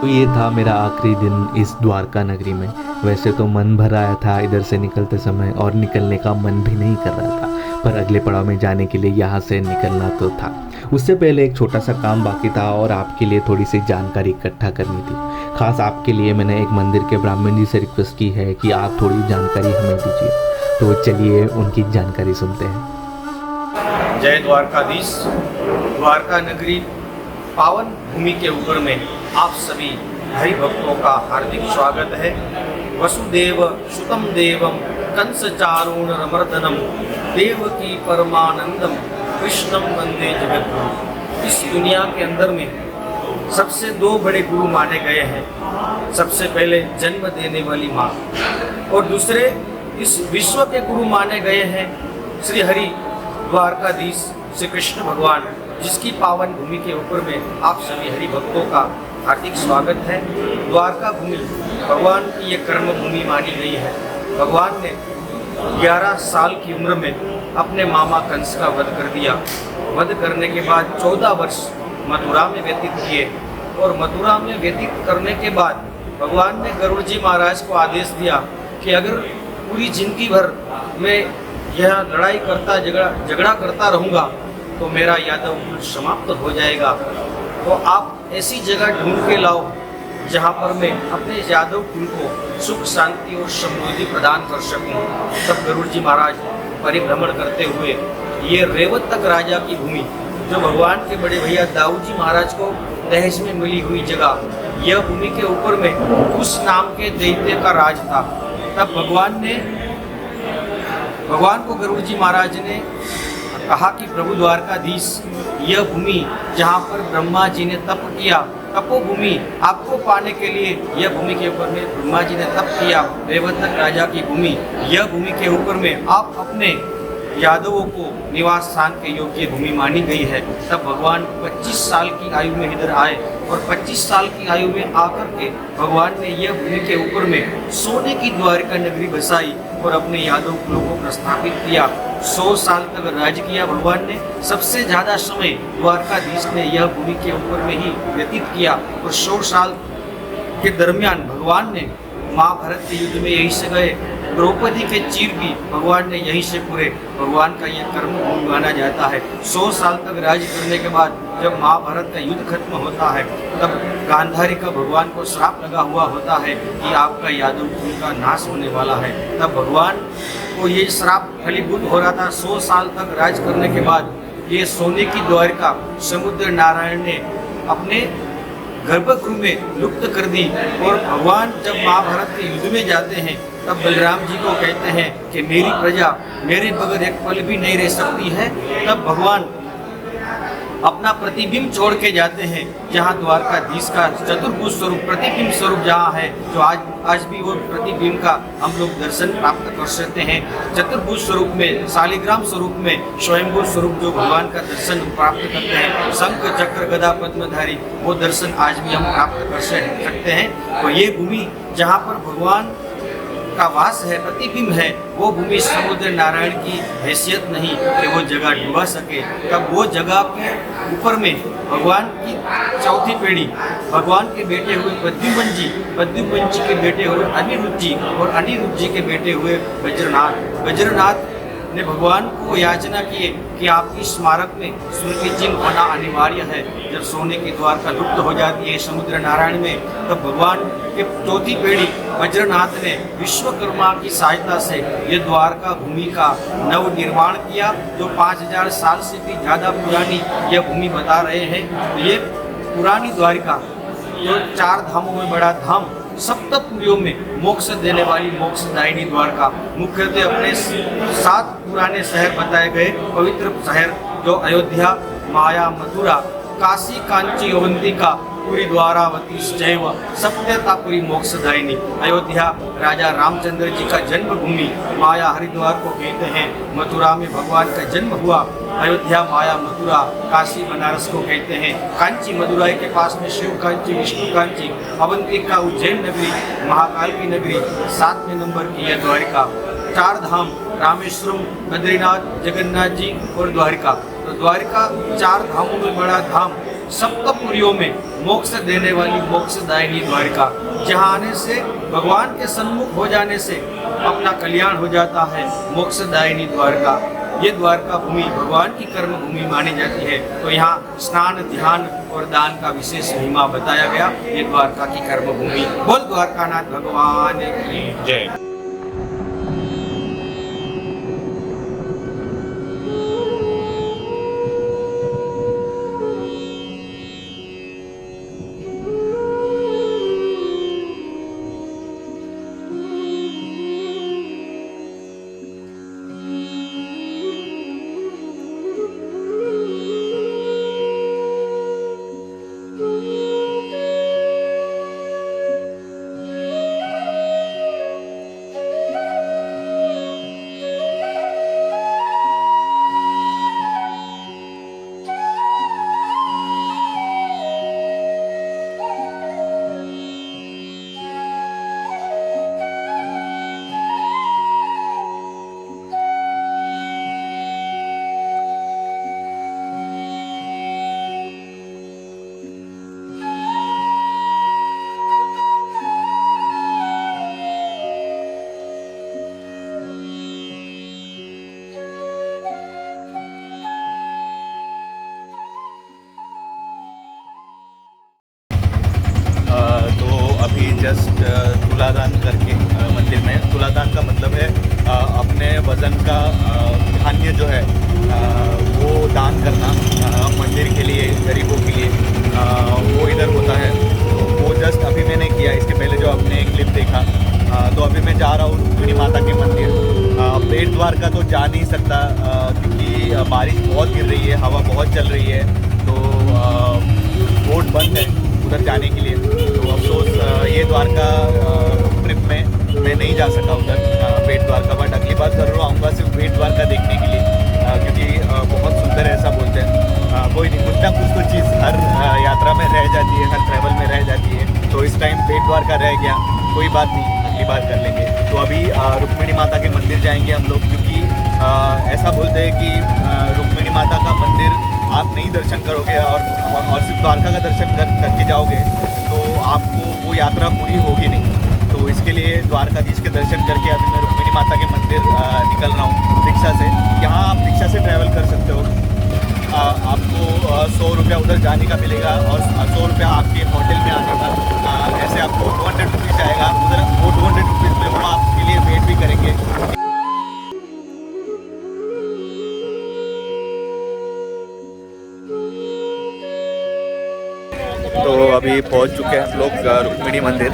तो ये था मेरा आखिरी दिन इस द्वारका नगरी में। वैसे तो मन भर आया था इधर से निकलते समय और निकलने का मन भी नहीं कर रहा था, पर अगले पड़ाव में जाने के लिए यहाँ से निकलना तो था। उससे पहले एक छोटा सा काम बाकी था और आपके लिए थोड़ी सी जानकारी इकट्ठा करनी थी। खास आपके लिए मैंने एक मंदिर के ब्राह्मण जी से रिक्वेस्ट की है कि आप थोड़ी जानकारी हमें दीजिए। तो चलिए उनकी जानकारी सुनते हैं। जय द्वारकाधीश। द्वारका नगरी पावन भूमि के ऊपर में आप सभी हरि भक्तों का हार्दिक स्वागत है। वसुदेव सुतम देवम कंस चारूणरमर्दनम देवकी परमानंदम कृष्णम वंदे जगद्गुरु। इस दुनिया के अंदर में सबसे दो बड़े गुरु माने गए हैं। सबसे पहले जन्म देने वाली माँ और दूसरे इस विश्व के गुरु माने गए हैं श्री हरि द्वारकाधीश श्री कृष्ण भगवान, जिसकी पावन भूमि के ऊपर में आप सभी हरि भक्तों का हार्दिक स्वागत है। द्वारका भूमि भगवान की ये कर्म भूमि मानी गई है। भगवान ने 11 साल की उम्र में अपने मामा कंस का वध कर दिया। वध करने के बाद 14 वर्ष मथुरा में व्यतीत किए और मथुरा में व्यतीत करने के बाद भगवान ने गरुड़ जी महाराज को आदेश दिया कि अगर पूरी जिंदगी भर मैं यह लड़ाई करता झगड़ा करता रहूँगा तो मेरा यादव कुल समाप्त हो जाएगा। तो आप ऐसी जगह ढूंढ के लाओ जहाँ पर मैं अपने यादव कुल को सुख शांति और समृद्धि प्रदान कर सकूँ। तब गरुड़ जी महाराज परिभ्रमण करते हुए ये रेवत तक राजा की भूमि, जो भगवान के बड़े भैया दाऊद जी महाराज को दहेज में मिली हुई जगह, यह भूमि के ऊपर में उस नाम के दैत्य का राज था। तब भगवान को गरुड़ जी महाराज ने कहा कि प्रभु द्वारकाधीश, यह भूमि जहाँ पर ब्रह्मा जी ने तप किया, तपोभूमि, आपको पाने के लिए यह भूमि के ऊपर में ब्रह्मा जी ने तप किया, रेवतक राजा की भूमि, यह भूमि के ऊपर में आप अपने यादवों को निवास स्थान के योग्य भूमि मानी गई है। तब भगवान 25 साल की आयु में इधर आए और 25 साल की आयु में आकर के भगवान ने यह भूमि के ऊपर में सोने की द्वारका नगरी बसाई और अपने यादव कुलों को प्रस्थापित किया। 100 साल तक राज किया भगवान ने। सबसे ज़्यादा समय द्वारकाधीश ने यह भूमि के ऊपर में ही व्यतीत किया और 100 साल के दरमियान भगवान ने महाभारत के युद्ध में यहीं से गए। द्रौपदी के चीर भी भगवान ने यहीं से पूरे। भगवान का यह कर्म भूमि माना जाता है। 100 साल तक राज करने के बाद जब महाभारत का युद्ध खत्म होता है, तब गांधारी का भगवान को श्राप लगा हुआ होता है कि आपका यादव कुल का नाश होने वाला है। तब भगवान को ये श्राप फलीभूत हो रहा था। 100 साल तक राज करने के बाद ये सोने की द्वारका समुद्र नारायण ने अपने गर्भगृह में लुप्त कर दी। और भगवान जब महाभारत के युद्ध में जाते हैं तब बलराम जी को कहते हैं कि मेरी प्रजा मेरे बगैर एक पल भी नहीं रह सकती है। तब भगवान अपना प्रतिबिंब छोड़ के जाते हैं, जहाँ द्वारकाधीश का चतुर्भुज स्वरूप प्रतिबिंब स्वरूप जहाँ है, जो आज भी वो प्रतिबिंब का हम लोग दर्शन प्राप्त कर सकते हैं। चतुर्भुज स्वरूप में, शालिग्राम स्वरूप में, स्वयंभू स्वरूप जो भगवान का दर्शन प्राप्त करते हैं, शंख चक्र गदा पद्मधारी, वो दर्शन आज भी हम प्राप्त कर सकते हैं। तो ये भूमि जहाँ पर भगवान का वास है, प्रतिबिंब है, वो भूमि समुद्र नारायण की हैसियत नहीं कि वो जगह डुबा सके। तब वो जगह के ऊपर में भगवान की चौथी पीढ़ी, भगवान के बेटे हुए प्रद्युम्न जी के बेटे हुए अनिरुद्ध जी और अनिरुद्ध जी के बेटे हुए वज्रनाथ ने भगवान को याचना किए कि आपकी स्मारक में स्मृति चिन्ह होना अनिवार्य है। जब सोने की द्वारका लुप्त हो जाती है समुद्र नारायण में, तब भगवान के चौथी पीढ़ी वज्रनाथ ने विश्वकर्मा की सहायता से ये द्वारका भूमि का नव निर्माण किया, जो 5000 साल से भी ज़्यादा पुरानी यह भूमि बता रहे हैं। ये पुरानी द्वारका जो 4 धामों में बड़ा धाम, सप्तपुरियों में मोक्ष देने वाली मोक्षदायिनी द्वारका, मुख्यतः अपने 7 पुराने शहर बताए गए पवित्र शहर, जो अयोध्या, माया, मथुरा, काशी, कांची, अवंतिका, पुरी, द्वारावती, शैव, सप्ततापुरी मोक्षदायिनी। अयोध्या राजा रामचंद्र जी का जन्मभूमि, माया हरिद्वार को कहते हैं। मथुरा में भगवान का जन्म हुआ। अयोध्या, माया, मथुरा, काशी, बनारस को कहते हैं। कांची मदुराई के पास में शिव कांची, विष्णु कांची, अवंतिका उज्जैन नगरी, महाकाल की नगरी, 7वें नंबर की यह द्वारिका। 4 धाम रामेश्वरम, बद्रीनाथ, जगन्नाथ जी और द्वारिका। तो द्वारिका 4 धामों में बड़ा धाम सप्तपुरियों में मोक्ष देने वाली मोक्षदायिनी द्वारिका, जहाँ आने से भगवान के सन्मुख हो जाने से अपना कल्याण हो जाता है। मोक्षदायिनी द्वारका, ये द्वारका भूमि भगवान की कर्म भूमि मानी जाती है। तो यहाँ स्नान, ध्यान और दान का विशेष महिमा बताया गया। ये द्वारका की कर्म भूमि। बोल द्वारकानाथ भगवान की जय। जस्ट तुलादान करके मंदिर में, तुलादान का मतलब है अपने वज़न का धान्य जो है वो दान करना मंदिर के लिए, गरीबों के लिए, वो इधर होता है। तो वो जस्ट अभी मैंने किया। इसके पहले जो आपने क्लिप देखा, तो अभी मैं जा रहा हूँ रुक्मिणी माता के मंदिर। बेट द्वारका तो जा नहीं सकता क्योंकि बारिश बहुत गिर रही है, हवा बहुत चल रही है, तो रोड बंद है उधर जाने के लिए। तो अफसोस ये द्वारका ट्रिप में मैं नहीं जा सका उधर बेट द्वारका, बट अगली बार ज़रूर आऊँगा सिर्फ बेट द्वारका देखने के लिए, क्योंकि बहुत सुंदर है ऐसा बोलते हैं। कोई नहीं, कुछ ना कुछ तो चीज़ हर यात्रा में रह जाती है, हर ट्रैवल में रह जाती है। तो इस टाइम बेट द्वारका रह गया, कोई बात नहीं, अगली बार कर लेंगे। तो अभी रुक्मिणी माता के मंदिर जाएंगे हम लोग, क्योंकि ऐसा बोलते हैं कि रुक्मिणी माता का मंदिर आप नहीं दर्शन करोगे और सिर्फ द्वारका का दर्शन करके जाओगे तो आपको वो यात्रा पूरी होगी नहीं। तो इसके लिए द्वारकाधीश के दर्शन करके अभी मैं रुक्मिणी माता के मंदिर निकल रहा हूँ रिक्शा से। यहाँ आप रिक्शा से ट्रैवल कर सकते हो। आपको 100 रुपया उधर जाने का मिलेगा और 100 रुपया आपके होटल में आने का। ऐसे आपको 200 रुपीज़ आएगा उधर। वो 200 रुपीज़ में वो आपके लिए वेट भी करेंगे। तो अभी पहुंच चुके हैं हम लोग रुक्मिणी मंदिर।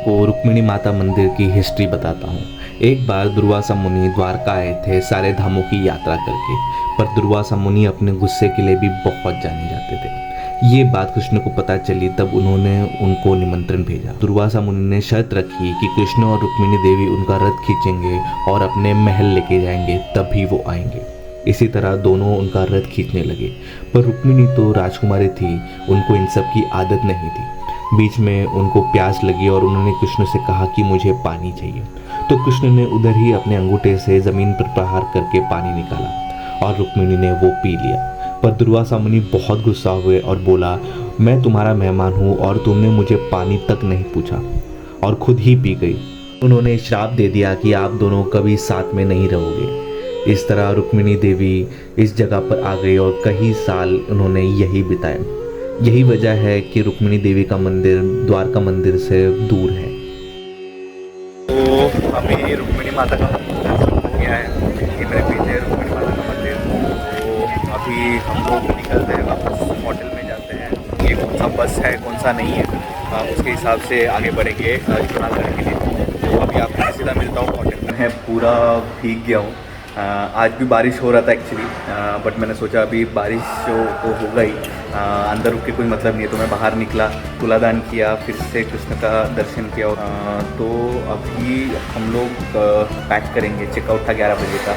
को रुक्मिणी माता मंदिर की हिस्ट्री बताता हूँ। एक बार दुर्वासा मुनि द्वारका आए थे सारे धामों की यात्रा करके, पर दुर्वासा मुनि अपने गुस्से के लिए भी बहुत जाने जाते थे। ये बात कृष्ण को पता चली, तब उन्होंने उनको निमंत्रण भेजा। दुर्वासा मुनि ने शर्त रखी कि कृष्ण और रुक्मिणी देवी उनका रथ खींचेंगे और अपने महल लेके जाएंगे, तभी वो आएंगे। इसी तरह दोनों उनका रथ खींचने लगे, पर रुक्मिणी तो राजकुमारी थी, उनको इन सब की आदत नहीं थी। बीच में उनको प्यास लगी और उन्होंने कृष्ण से कहा कि मुझे पानी चाहिए। तो कृष्ण ने उधर ही अपने अंगूठे से ज़मीन पर प्रहार करके पानी निकाला और रुक्मिणी ने वो पी लिया। पर दुर्वासा मुनि बहुत गुस्सा हुए और बोला, मैं तुम्हारा मेहमान हूँ और तुमने मुझे पानी तक नहीं पूछा, और खुद ही पी गई। उन्होंने श्राप दे दिया कि आप दोनों कभी साथ में नहीं रहोगे। इस तरह रुक्मिणी देवी इस जगह पर आ गई और कई साल उन्होंने यही बिताए। यही वजह है कि रुक्मिणी देवी का मंदिर द्वारका मंदिर से दूर है। तो अभी रुक्मिणी माता का मंदिर हो गया है, ये मेरे पीछे रुक्मिणी माता का मंदिर। तो अभी हम लोग निकलते हैं, वापस होटल में जाते हैं। ये कौन सा बस है कौन सा नहीं है, उसके हिसाब से आगे बढ़ेंगे जूनागढ़ के लिए। तो अभी आपको सीधा मिलता हूँ होटल में। है पूरा भीग गया हूँ। आज भी बारिश हो रहा था एक्चुअली, बट मैंने सोचा अभी बारिश तो होगा ही, अंदर रुक के कोई मतलब नहीं है। तो मैं बाहर निकला, तुलादान किया, फिर से कृष्ण का दर्शन किया। तो अभी हम लोग पैक करेंगे, चेकआउट था 11 बजे का।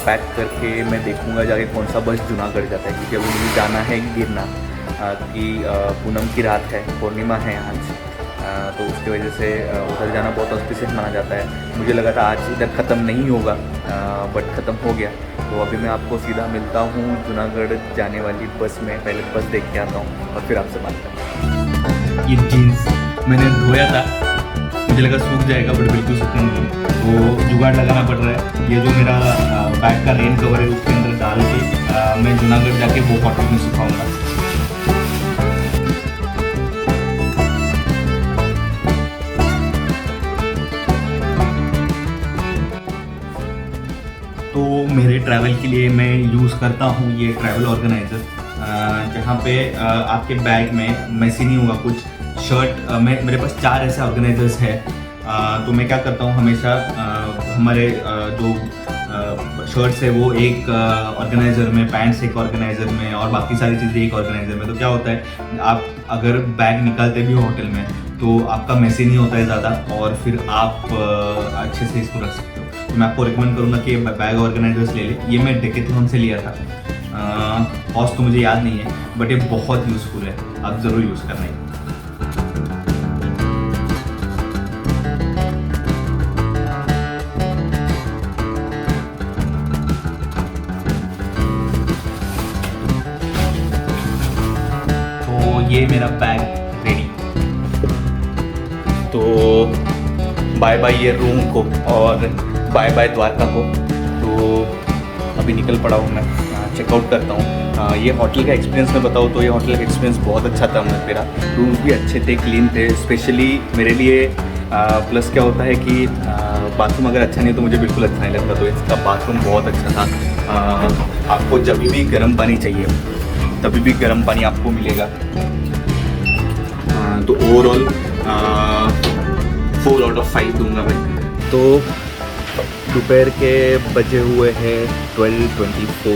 पैक करके मैं देखूंगा जाके कौन सा बस जूनागढ़ जाता है, क्योंकि अभी मुझे जाना है गिरना, कि पूनम की रात है, पूर्णिमा है आज। तो उसकी वजह से उधर जाना बहुत ऑस्पिशियस माना जाता है। मुझे लगा था आज इधर ख़त्म नहीं होगा, बट ख़त्म हो गया। तो अभी मैं आपको सीधा मिलता हूँ जूनागढ़ जाने वाली बस में। पहले बस देख के आता हूँ और फिर आपसे बात करता हूँ। ये जीन्स मैंने धोया था, मुझे लगा सूख जाएगा, बट बिल्कुल सूखा नहीं है, तो जुगाड़ लगाना पड़ रहा है। ये जो मेरा बैग का रेन कवर है उसके अंदर डाल के मैं जूनागढ़ जाके वो कॉटन में सुखाऊंगा। तो मेरे ट्रैवल के लिए मैं यूज़ करता हूँ ये ट्रैवल ऑर्गेनाइज़र, जहाँ पे आपके बैग में मैसी नहीं होगा कुछ। शर्ट मेरे पास 4 ऐसे ऑर्गेनाइजर्स है, तो मैं क्या करता हूँ हमेशा हमारे जो शर्ट्स है वो एक ऑर्गेनाइज़र में, पैंट्स एक ऑर्गेनाइज़र में और बाकी सारी चीज़ें एक ऑर्गेनाइज़र में। तो क्या होता है, आप अगर बैग निकालते भी हो होटल में तो आपका मैसी नहीं होता है ज़्यादा, और फिर आप अच्छे से इसको रख सकते हो। तो मैं आपको रिकमेंड करूँगा कि बैग ऑर्गेनाइजर्स ले लें। ये मैं डेकेथलॉन से लिया था, कॉस्ट तो मुझे याद नहीं है, बट ये बहुत यूज़फुल है, आप ज़रूर यूज़ करना है। ये मेरा बैग रेडी। तो बाय बाय ये रूम को और बाय बाय द्वारका को। तो अभी निकल पड़ा हूँ मैं, चेकआउट करता हूँ। ये होटल का एक्सपीरियंस मैं बताऊँ तो ये होटल का एक्सपीरियंस बहुत अच्छा था मेरा। रूम्स भी अच्छे थे, क्लीन थे। स्पेशली मेरे लिए प्लस क्या होता है कि बाथरूम अगर अच्छा नहीं तो मुझे बिल्कुल अच्छा नहीं लगता, तो इसका बाथरूम बहुत अच्छा था। आपको जब भी गर्म पानी चाहिए तभी भी गर्म पानी आपको मिलेगा। तो ओवरऑल 4 आउट ऑफ 5 दूंगा भाई। तो दोपहर के बजे हुए हैं 12:24।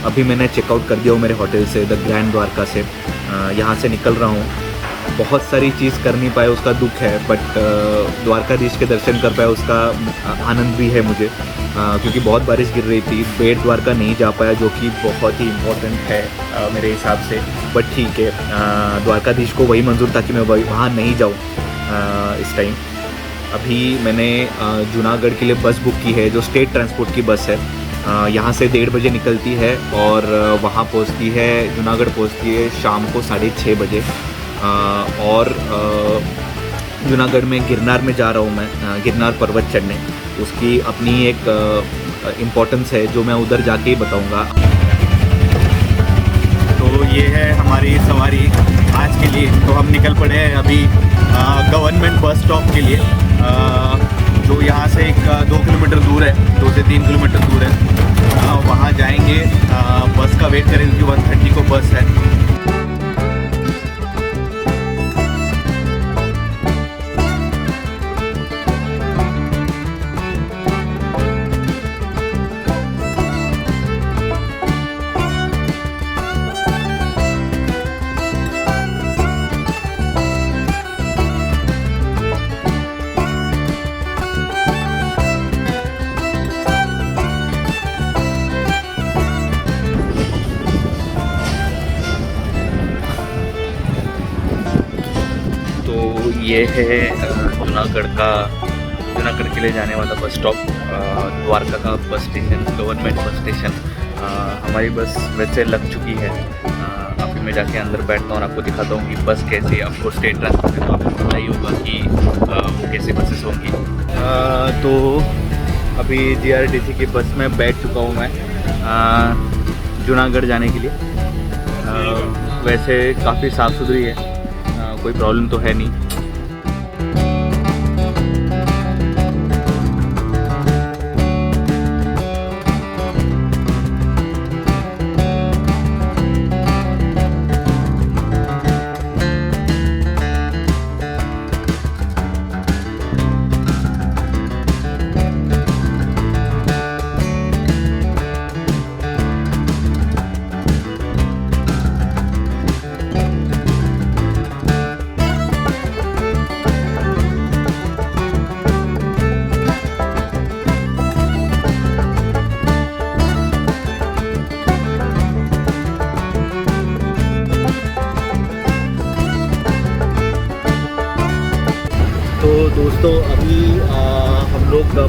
अभी मैंने चेकआउट कर दिया हूँ मेरे होटल से, द ग्रैंड द्वारका से। यहाँ से निकल रहा हूँ। बहुत सारी चीज़ कर नहीं पाए उसका दुख है, बट द्वारकाधीश के दर्शन कर पाया उसका आनंद भी है मुझे, क्योंकि बहुत बारिश गिर रही थी। बेट द्वारका नहीं जा पाया, जो कि बहुत ही इम्पोर्टेंट है मेरे हिसाब से, बट ठीक है। द्वारकाधीश को वही मंजूर था कि मैं वहाँ नहीं जाऊँ इस टाइम। अभी मैंने जूनागढ़ के लिए बस बुक की है, जो स्टेट ट्रांसपोर्ट की बस है। यहाँ से 1:30 बजे निकलती है और वहाँ पहुँचती है, जूनागढ़ पहुँचती है शाम को 6:30 बजे। और जूनागढ़ में गिरनार में जा रहा हूँ मैं, गिरनार पर्वत चढ़ने। उसकी अपनी एक इम्पोर्टेंस है जो मैं उधर जाके ही बताऊँगा। तो ये है हमारी सवारी आज के लिए। तो हम निकल पड़े हैं अभी गवर्नमेंट बस स्टॉप के लिए, जो यहाँ से 2 किलोमीटर दूर है, 2 से 3 किलोमीटर दूर है। वहाँ जाएंगे, बस का वेट करेंगे, 1:30 को बस है। ये है जूनागढ़ के लिए जाने वाला बस स्टॉप, द्वारका का bus station, government bus station. हमारी बस वैसे लग चुकी है। अभी मैं जाके अंदर बैठता हूँ और आपको दिखाता हूँ कि बस कैसी है। आपको स्टेट ट्रांसपोर्ट है तो आपको पता ही होगा कि वो कैसे बसेस होंगी। तो अभी GRTC की बस में बैठ चुका हूँ मैं जूनागढ़ जाने के लिए। वैसे काफ़ी साफ़ सुथरी है, कोई प्रॉब्लम तो है नहीं।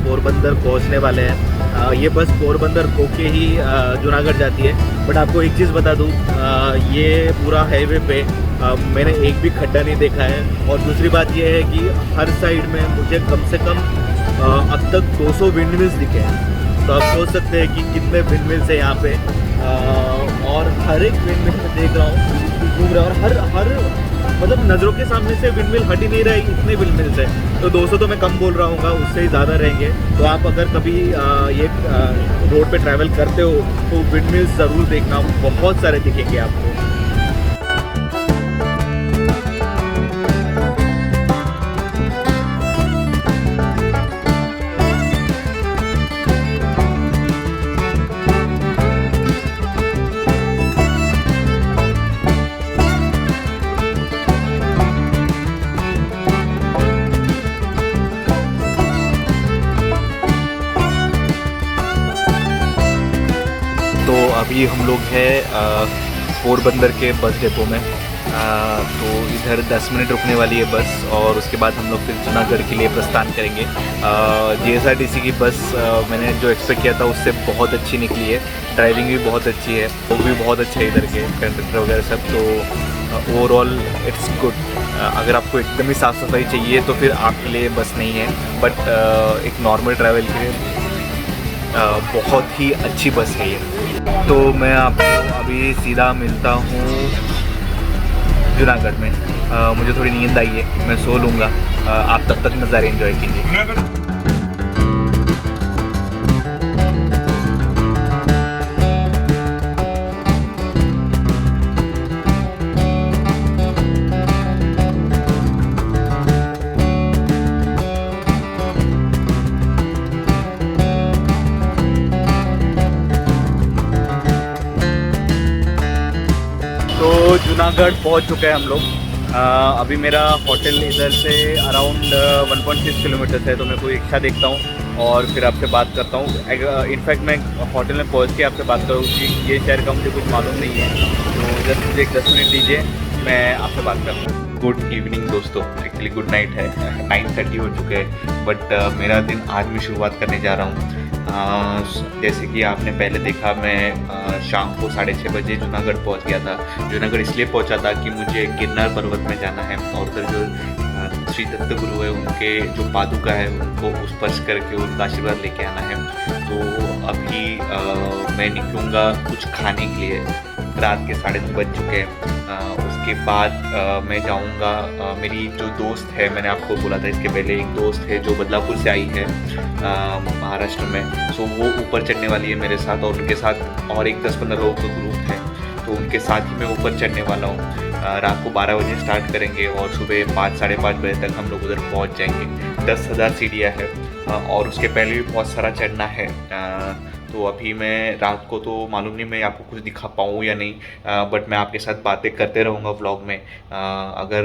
पोरबंदर पहुंचने वाले हैं। ये बस पोरबंदर होके ही जूनागढ़ जाती है। बट आपको एक चीज़ बता दूं, ये पूरा हाईवे पे मैंने एक भी खड्डा नहीं देखा है। और दूसरी बात ये है कि हर साइड में मुझे कम से कम अब तक 200 विंड मिल्स दिखे हैं। तो आप सोच सकते हैं कि कितने विंड मिल्स है यहाँ पे। और हर एक विंड मिल में देख रहा हूँ घूम रहा है, और हर मतलब नज़रों के सामने से विंड मिल हट ही नहीं रही, इतने विंड मिल्स है। तो 200 तो मैं कम बोल रहा हूँ, उससे ही ज़्यादा रहेंगे। तो आप अगर कभी ये रोड पे ट्रैवल करते हो तो विंड मिल्स ज़रूर देखना, बहुत सारे दिखेंगे आपको। तो अभी हम लोग हैं पोरबंदर के बस डिपो में। तो इधर 10 मिनट रुकने वाली है बस, और उसके बाद हम लोग फिर जूनागढ़ के लिए प्रस्थान करेंगे। JSRTC की बस मैंने जो एक्सपेक्ट किया था उससे बहुत अच्छी निकली है। ड्राइविंग भी बहुत अच्छी है, वो भी बहुत अच्छे है इधर के कंडक्टर वगैरह सब। तो ओवरऑल इट्स गुड। अगर आपको एकदम ही साफ़ सफाई चाहिए तो फिर आपके लिए बस नहीं है, बट एक नॉर्मल ट्रैवल के लिए बहुत ही अच्छी बस है ये। तो मैं आपको अभी सीधा मिलता हूँ जूनागढ़ में। मुझे थोड़ी नींद आई है, मैं सो लूँगा। आप तब तक नज़ारे एंजॉय कीजिए। तो जूनागढ़ पहुंच चुके हैं हम लोग। अभी मेरा होटल इधर से अराउंड 1.6 किलोमीटर है। तो मैं कोई रिक्शा देखता हूँ और फिर आपसे बात करता हूँ। इनफैक्ट मैं होटल में पहुँच के आपसे बात करूँ कि ये शहर का मुझे कुछ मालूम नहीं है, तो जस्ट मुझे एक 10 मिनट दीजिए, मैं आपसे बात करता हूँ। गुड इवनिंग दोस्तों, एक्चुअली गुड नाइट है, 9:30 हो चुके हैं। बट मेरा दिन आज मैं शुरुआत करने जा रहा हूँ। जैसे कि आपने पहले देखा, मैं शाम को 6:30 बजे जूनागढ़ पहुंच गया था। जूनागढ़ इसलिए पहुंचा था कि मुझे गिरनार पर्वत में जाना है, और उधर जो श्री दत्त गुरु है उनके जो पादुका है उनको स्पर्श करके उनका आशीर्वाद लेके आना है। तो अभी मैं निकलूँगा कुछ खाने के लिए। रात के 9:30 बज चुके हैं। उसके बाद मैं जाऊंगा, मेरी जो दोस्त है, मैंने आपको बोला था इसके पहले, एक दोस्त है जो बदलापुर से आई है महाराष्ट्र में। सो वो ऊपर चढ़ने वाली है मेरे साथ, और उनके साथ और एक 10-15 लोगों का ग्रुप है। तो उनके साथ ही मैं ऊपर चढ़ने वाला हूँ। रात को 12 बजे स्टार्ट करेंगे और सुबह 5-5:30 बजे तक हम लोग उधर पहुँच जाएंगे। 10,000 सीढ़ियाँ है, और उसके पहले भी बहुत सारा चढ़ना है। तो अभी मैं रात को तो मालूम नहीं मैं आपको कुछ दिखा पाऊँ या नहीं, बट मैं आपके साथ बातें करते रहूँगा व्लॉग में। अगर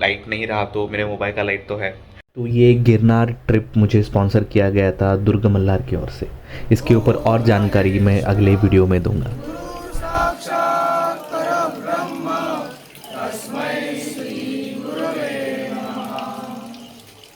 लाइट नहीं रहा तो मेरे मोबाइल का लाइट तो है। तो ये गिरनार ट्रिप मुझे स्पॉन्सर किया गया था दुर्ग मल्हार की ओर से। इसके ऊपर और जानकारी मैं अगले वीडियो में दूंगा। साक्षात् परब्रह्म तस्मै श्री गुरवे